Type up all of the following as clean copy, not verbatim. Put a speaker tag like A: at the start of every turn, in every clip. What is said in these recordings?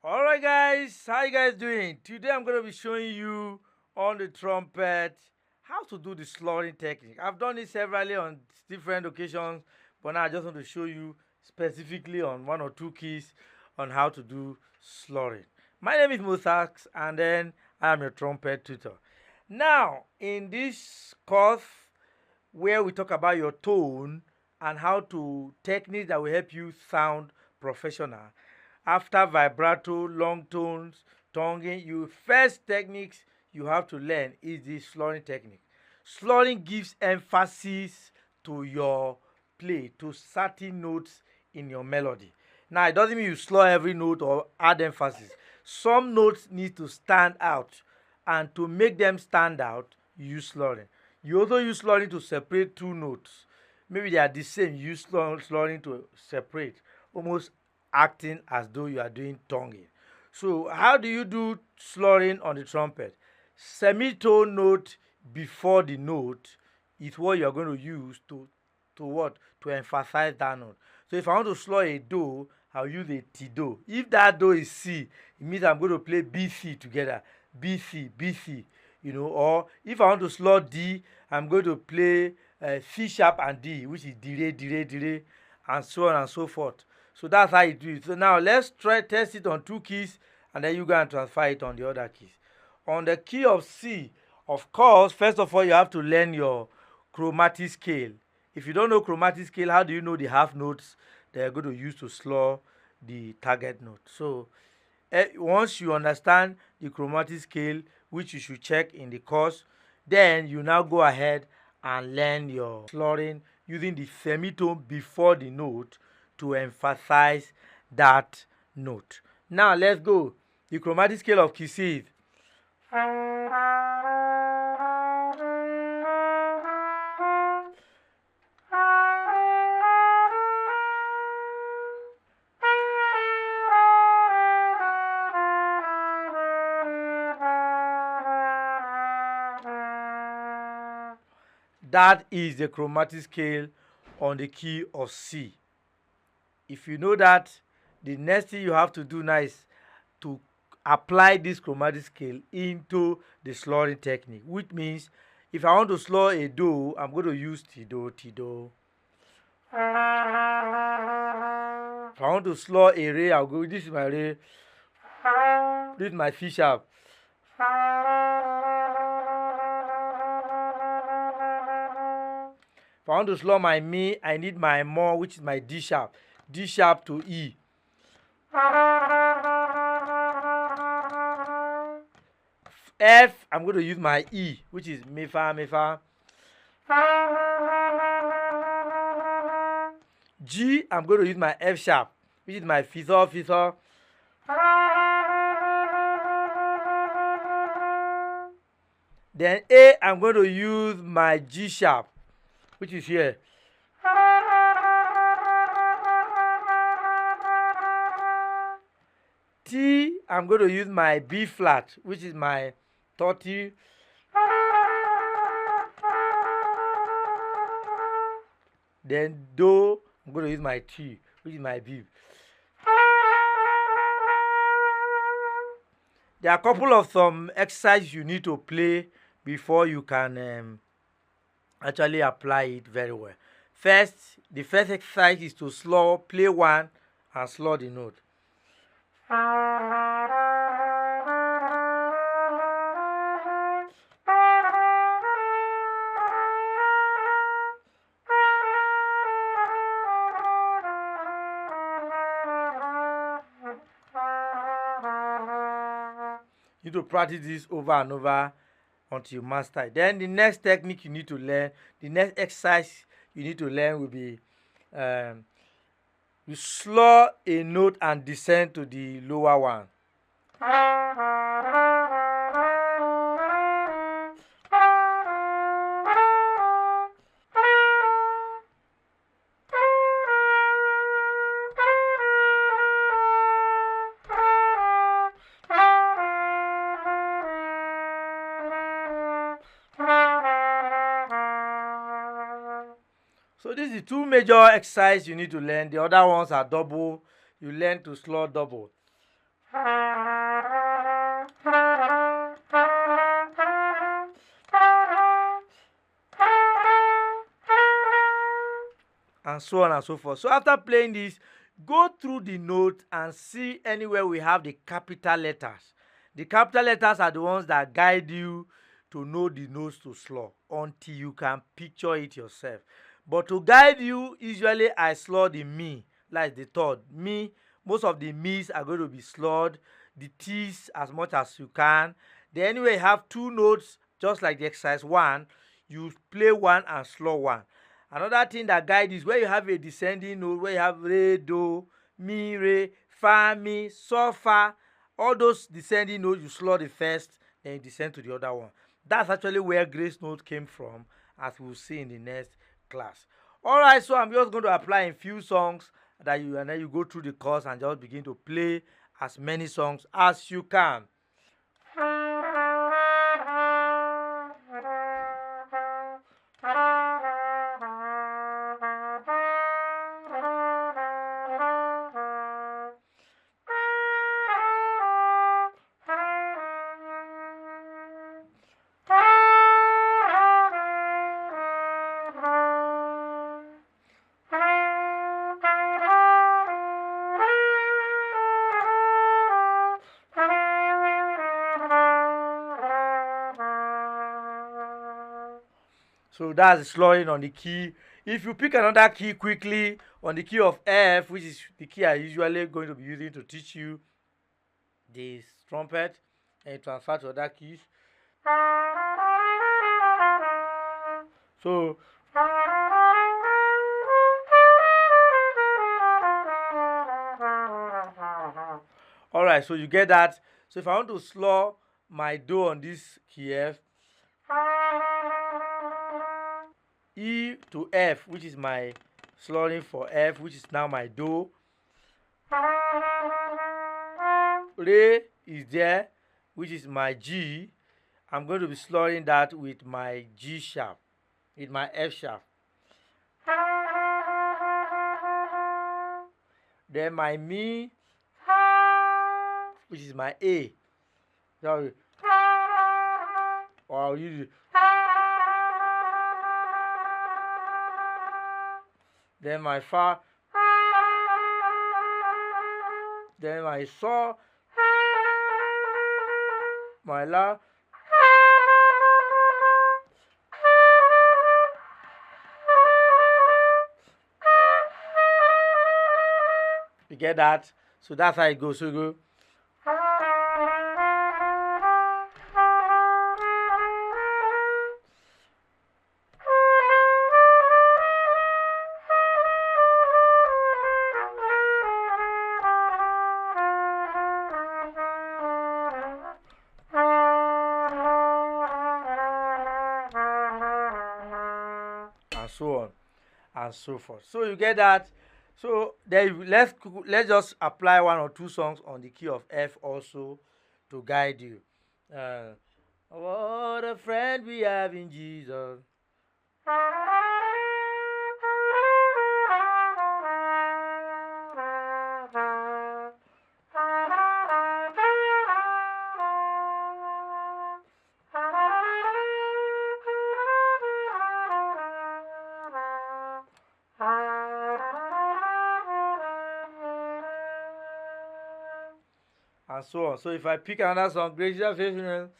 A: Alright guys, how you guys doing? Today I'm going to be showing you on the trumpet how to do the slurring technique. I've done it severally on different occasions, but now I just want to show you specifically on one or two keys on how to do slurring. My name is MOSAX and then I am your trumpet tutor. Now, in this course where we talk about your tone and how to techniques that will help you sound professional, after vibrato, long tones, tonguing, you first techniques you have to learn is the slurring technique. Slurring gives emphasis to your play, to certain notes in your melody. Now it doesn't mean you slur every note or add emphasis. Some notes need to stand out, and to make them stand out, you use slurring. You also use slurring to separate two notes. Maybe they are the same, you use slurring to separate, almost acting as though you are doing tonguing. So how do you do slurring on the trumpet? Semitone note before the note is what you are going to use to what? To emphasize that note. So if I want to slur a do, I'll use a T do. If that do is C, it means I'm going to play B C together. B C B C. Or if I want to slur D, I'm going to play C sharp and D, which is dire, dire, dire, and so on and so forth. So that's how you do it. So now let's try test it on two keys, and then you go and transfer it on the other keys. On the key of C, of course, first of all, you have to learn your chromatic scale. If you don't know chromatic scale, how do you know the half notes that you're going to use to slur the target note? So once you understand the chromatic scale, which you should check in the course, then you now go ahead and learn your slurring using the semitone before the note to emphasize that note. Now let's go. The chromatic scale of key C is that is the chromatic scale on the key of C. If you know that, the next thing you have to do now is to apply this chromatic scale into the slurring technique, which means if I want to slur a do, I'm going to use T do, T do. If I want to slur a re, I'll go, this is my re, this is my C sharp. If I want to slur my mi, I need my mo, which is my D sharp. D sharp to E. F, I'm going to use my E, which is mi fa, mi fa. G, I'm going to use my F sharp, which is my fi sol, fi sol. Then A, I'm going to use my G sharp, which is here. T, I'm going to use my B flat, which is my 30. Then do, I'm going to use my T, which is my B. There are a couple of some exercises you need to play before you can actually apply it very well. First, the first exercise is to play one and slur the note. You need to practice this over and over until you master it. Then the next technique you need to learn, the next exercise you need to learn will be you slur a note and descend to the lower one. So this is two major exercises you need to learn. The other ones are double. You learn to slur double. and so on and so forth. So after playing this, go through the notes and see anywhere we have the capital letters. The capital letters are the ones that guide you to know the notes to slur until you can picture it yourself. But to guide you, usually I slur the me, like the third. Me, most of the me's are going to be slurred, the t's as much as you can. Then anyway, you have two notes, just like the exercise one, you play one and slur one. Another thing that guides is where you have a descending note, where you have re, do, mi, re, fa, mi, so, fa. All those descending notes, you slur the first, then you descend to the other one. That's actually where grace note came from, as we'll see in the next class. Alright, so I'm just going to apply in few songs that you and then you go through the course and just begin to play as many songs as you can. So that's the slurring on the key. If you pick another key quickly on the key of F, which is the key I usually going to be using to teach you this trumpet, and you transfer to other keys. So alright, so you get that. So if I want to slur my do on this key F, E to F, which is my slurring for F, which is now my do. Re is there, which is my G. I'm going to be slurring that with my G sharp, with my F sharp. Then my Mi, which is my A. Sorry. Or I'll use it. Then my Fa. Then my So. My La. You get that? So that's how it goes. So you go. And so on and so forth. So you get that. So then let's just apply one or two songs on the key of F also to guide you. What a friend we have in Jesus. And so on. So if I pick another song, Gracious Faithfulness.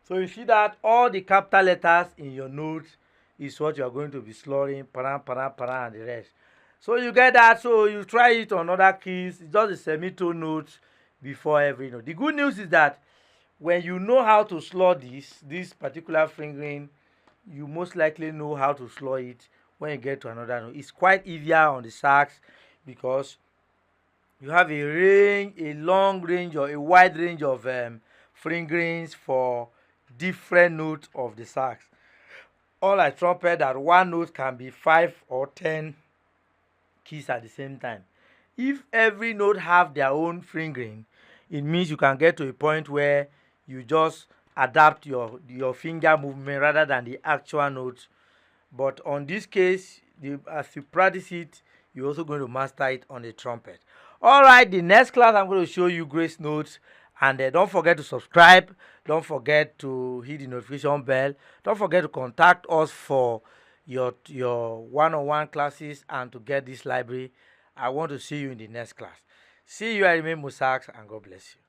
A: So you see that all the capital letters in your notes is what you are going to be slurring, paran, paran, paran, and the rest. So you get that. So you try it on other keys. It's just a semitone note before every note. The good news is that when you know how to slur this particular fingering, you most likely know how to slur it when you get to another note. It's quite easier on the sax because you have a long range or a wide range of fingerings for different notes of the sax. Unlike trumpet, that one note can be 5 or 10 keys at the same time. If every note have their own fingering, it means you can get to a point where you just adapt your finger movement rather than the actual note. But on this case, as you practice it, you're also going to master it on the trumpet. All right, the next class I'm going to show you grace notes, and don't forget to subscribe. Don't forget to hit the notification bell. Don't forget to contact us for your one-on-one classes and to get this library. I want to see you in the next class. See you. I remain MOSAX, and God bless you.